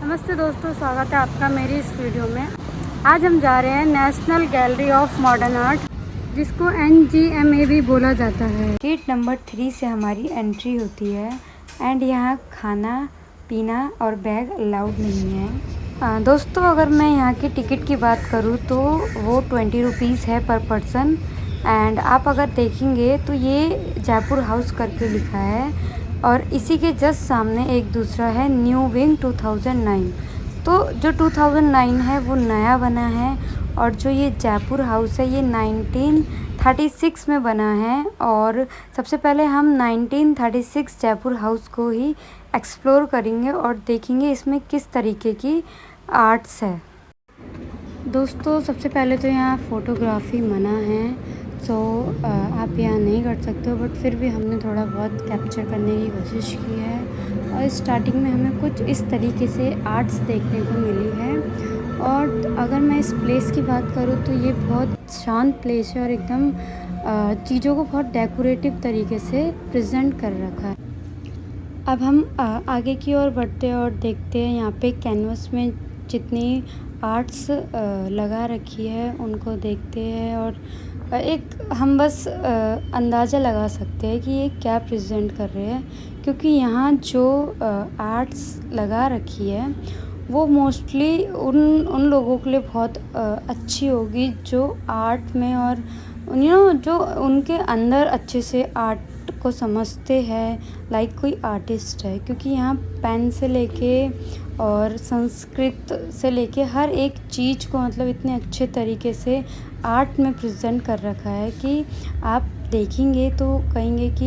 नमस्ते दोस्तों, स्वागत है आपका मेरी इस वीडियो में। आज हम जा रहे हैं national gallery of modern art, जिसको NGMA भी बोला जाता है। गेट नंबर 3 से हमारी एंट्री होती है एंड यहाँ खाना पीना और बैग अलाउड नहीं है। दोस्तों, अगर मैं यहाँ की टिकट की बात करूँ तो वो 20 रुपीज़ है पर पर्सन। एंड आप अगर देखेंगे तो ये जयपुर हाउस करके लिखा है और इसी के जस्ट सामने एक दूसरा है न्यू विंग 2009। तो जो 2009 है वो नया बना है और जो ये जयपुर हाउस है ये 1936 में बना है। और सबसे पहले हम 1936 जयपुर हाउस को ही एक्सप्लोर करेंगे और देखेंगे इसमें किस तरीके की आर्ट्स है। दोस्तों, सबसे पहले तो यहाँ फ़ोटोग्राफ़ी मना है, सो आप यहाँ नहीं कर सकते हो, बट फिर भी हमने थोड़ा बहुत कैप्चर करने की कोशिश की है। और स्टार्टिंग में हमें कुछ इस तरीके से आर्ट्स देखने को मिली है। और अगर मैं इस प्लेस की बात करूँ तो ये बहुत शांत प्लेस है और एकदम चीज़ों को बहुत डेकोरेटिव तरीके से प्रेजेंट कर रखा है। अब हम आगे की ओर बढ़ते हैं और देखते हैं यहाँ पे कैनवस में जितनी आर्ट्स लगा रखी है उनको देखते हैं और एक हम बस अंदाज़ा लगा सकते हैं कि ये क्या प्रेजेंट कर रहे हैं, क्योंकि यहाँ जो आर्ट्स लगा रखी है वो मोस्टली उन लोगों के लिए बहुत अच्छी होगी जो आर्ट में और जो उनके अंदर अच्छे से आर्ट को समझते हैं, लाइक कोई आर्टिस्ट है। क्योंकि यहाँ पेन से लेके और संस्कृत से लेके हर एक चीज़ को मतलब इतने अच्छे तरीके से आर्ट में प्रेजेंट कर रखा है कि आप देखेंगे तो कहेंगे कि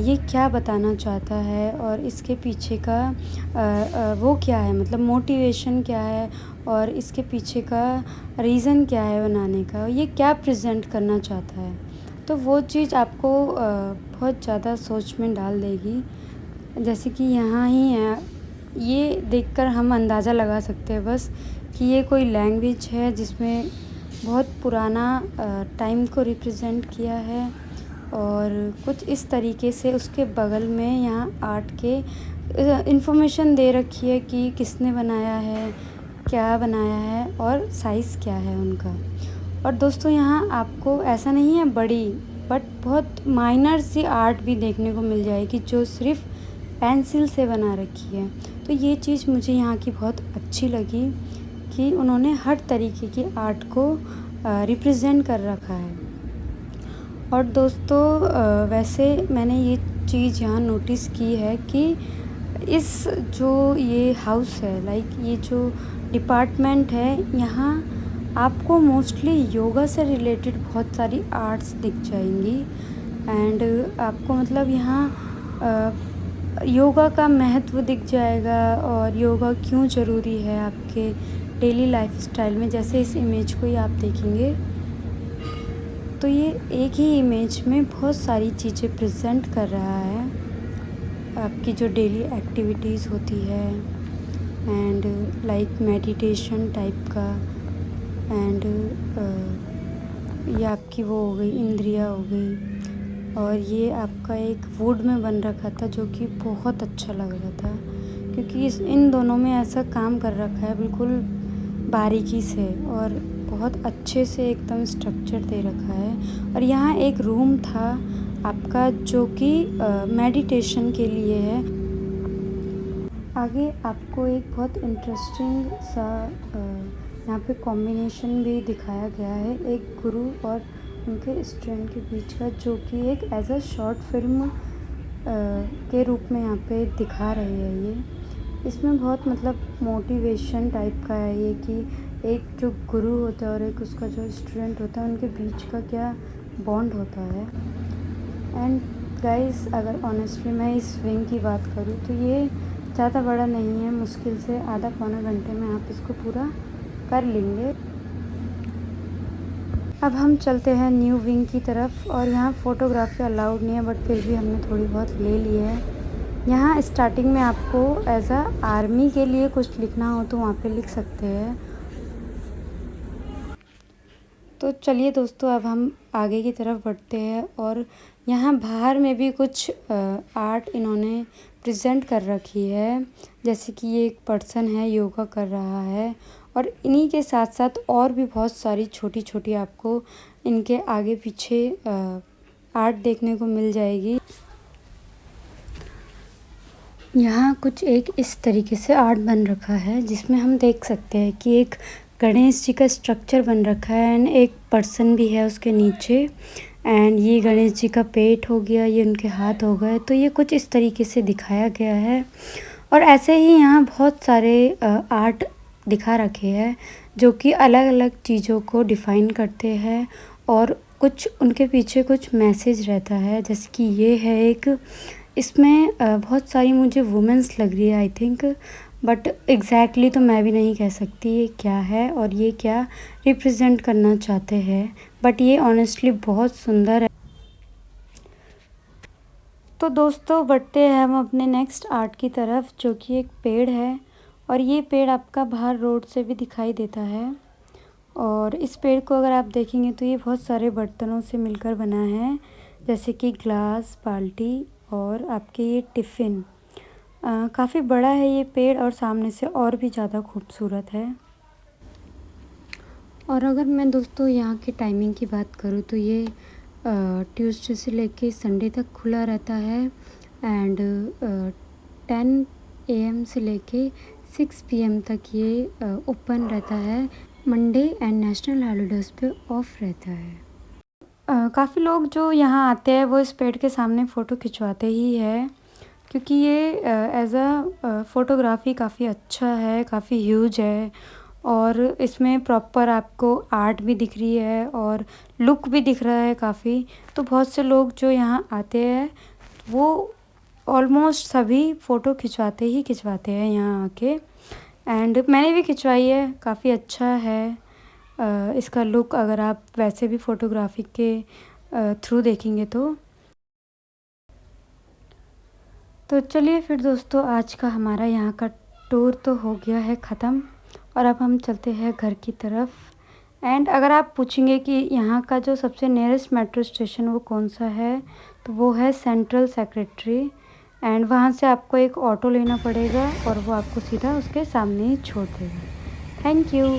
ये क्या बताना चाहता है और इसके पीछे का वो क्या है, मतलब मोटिवेशन क्या है और इसके पीछे का रीज़न क्या है बनाने का, ये क्या प्रेजेंट करना चाहता है। तो वो चीज़ आपको बहुत ज़्यादा सोच में डाल देगी। जैसे कि यहाँ ही है, ये देखकर हम अंदाज़ा लगा सकते हैं बस कि ये कोई लैंग्वेज है जिसमें बहुत पुराना टाइम को रिप्रेजेंट किया है। और कुछ इस तरीके से उसके बगल में यहाँ आर्ट के इन्फॉर्मेशन दे रखी है कि किसने बनाया है, क्या बनाया है और साइज़ क्या है उनका। और दोस्तों, यहाँ आपको ऐसा नहीं है बड़ी बट बहुत माइनर सी आर्ट भी देखने को मिल जाएगी जो सिर्फ पेंसिल से बना रखी है। तो ये चीज़ मुझे यहाँ की बहुत अच्छी लगी कि उन्होंने हर तरीके की आर्ट को रिप्रेजेंट कर रखा है। और दोस्तों, वैसे मैंने ये चीज़ यहाँ नोटिस की है कि इस जो ये हाउस है, लाइक ये जो डिपार्टमेंट है, यहाँ आपको मोस्टली योगा से रिलेटेड बहुत सारी आर्ट्स दिख जाएंगी। एंड आपको मतलब यहाँ योगा का महत्व दिख जाएगा और योगा क्यों ज़रूरी है आपके डेली लाइफ स्टाइल में। जैसे इस इमेज को ही आप देखेंगे तो ये एक ही इमेज में बहुत सारी चीज़ें प्रेजेंट कर रहा है, आपकी जो डेली एक्टिविटीज़ होती है एंड लाइक मेडिटेशन टाइप का। एंड ये आपकी वो हो गई इंद्रियाँ हो गई। और ये आपका एक वुड में बन रखा था जो कि बहुत अच्छा लग रहा था, क्योंकि इन दोनों में ऐसा काम कर रखा है बिल्कुल बारीकी से और बहुत अच्छे से एकदम स्ट्रक्चर दे रखा है। और यहाँ एक रूम था आपका जो कि मेडिटेशन के लिए है। आगे आपको एक बहुत इंटरेस्टिंग सा यहाँ पे कॉम्बिनेशन भी दिखाया गया है, एक गुरु और उनके स्टूडेंट के बीच का, जो कि एक एज अ शॉर्ट फिल्म के रूप में यहाँ पे दिखा रहे हैं। ये इसमें बहुत मतलब मोटिवेशन टाइप का है ये कि एक जो गुरु होता है और एक उसका जो स्टूडेंट होता है, उनके बीच का क्या बॉन्ड होता है। एंड गाइस, अगर ऑनेस्टली मैं इस विंग की बात करूँ तो ये ज़्यादा बड़ा नहीं है, मुश्किल से आधा पौना घंटे में आप इसको पूरा कर लेंगे। अब हम चलते हैं न्यू विंग की तरफ और यहाँ फ़ोटोग्राफी अलाउड नहीं है, बट फिर भी हमने थोड़ी बहुत ले ली है। यहाँ स्टार्टिंग में आपको एज अ आर्मी के लिए कुछ लिखना हो तो वहाँ पे लिख सकते हैं। तो चलिए दोस्तों, अब हम आगे की तरफ बढ़ते हैं और यहाँ बाहर में भी कुछ आर्ट इन्होंने प्रेजेंट कर रखी है, जैसे कि ये एक पर्सन है योगा कर रहा है, और इन्हीं के साथ साथ और भी बहुत सारी छोटी छोटी आपको इनके आगे पीछे आर्ट देखने को मिल जाएगी। यहाँ कुछ एक इस तरीके से आर्ट बन रखा है जिसमें हम देख सकते हैं कि एक गणेश जी का स्ट्रक्चर बन रखा है एंड एक पर्सन भी है उसके नीचे, एंड ये गणेश जी का पेट हो गया, ये उनके हाथ हो गए, तो ये कुछ इस तरीके से दिखाया गया है। और ऐसे ही यहाँ बहुत सारे आर्ट दिखा रखे हैं जो कि अलग अलग चीज़ों को डिफ़ाइन करते हैं और कुछ उनके पीछे कुछ मैसेज रहता है। जैसे कि ये है एक, इसमें बहुत सारी मुझे वुमेन्स लग रही है आई थिंक, बट एग्जैक्टली तो मैं भी नहीं कह सकती ये क्या है और ये क्या रिप्रेजेंट करना चाहते हैं, बट ये ऑनेस्टली बहुत सुंदर है। तो दोस्तों बढ़ते हैं हम अपने नेक्स्ट आर्ट की तरफ, जो कि एक पेड़ है, और ये पेड़ आपका बाहर रोड से भी दिखाई देता है। और इस पेड़ को अगर आप देखेंगे तो ये बहुत सारे बर्तनों से मिलकर बना है, जैसे कि ग्लास, बाल्टी और आपके ये टिफ़िन। काफ़ी बड़ा है ये पेड़ और सामने से और भी ज़्यादा खूबसूरत है। और अगर मैं दोस्तों यहाँ की टाइमिंग की बात करूँ तो ये ट्यूसडे से लेके संडे तक खुला रहता है, एंड 10 AM से लेके 6 PM तक ये ओपन रहता है। मंडे एंड नेशनल हॉलीडेज़ पे ऑफ रहता है। काफ़ी लोग जो यहाँ आते हैं वो इस पेड़ के सामने फ़ोटो खिंचवाते ही है, क्योंकि ये एज़ अ फ़ोटोग्राफ़ी काफ़ी अच्छा है, काफ़ी ह्यूज है, और इसमें प्रॉपर आपको आर्ट भी दिख रही है और लुक भी दिख रहा है काफ़ी। तो बहुत से लोग जो यहाँ आते हैं वो ऑलमोस्ट सभी फ़ोटो खिंचवाते ही खिंचवाते हैं यहाँ आके, एंड मैंने भी खिंचवाई है, काफ़ी अच्छा है इसका लुक अगर आप वैसे भी फ़ोटोग्राफी के थ्रू देखेंगे तो चलिए फिर दोस्तों, आज का हमारा यहाँ का टूर तो हो गया है ख़त्म, और अब हम चलते हैं घर की तरफ। एंड अगर आप पूछेंगे कि यहाँ का जो सबसे नियरेस्ट मेट्रो स्टेशन वो कौन सा है, तो वो है सेंट्रल सेक्रेटरी, एंड वहाँ से आपको एक ऑटो लेना पड़ेगा और वो आपको सीधा उसके सामने ही छोड़ देगा। Thank you.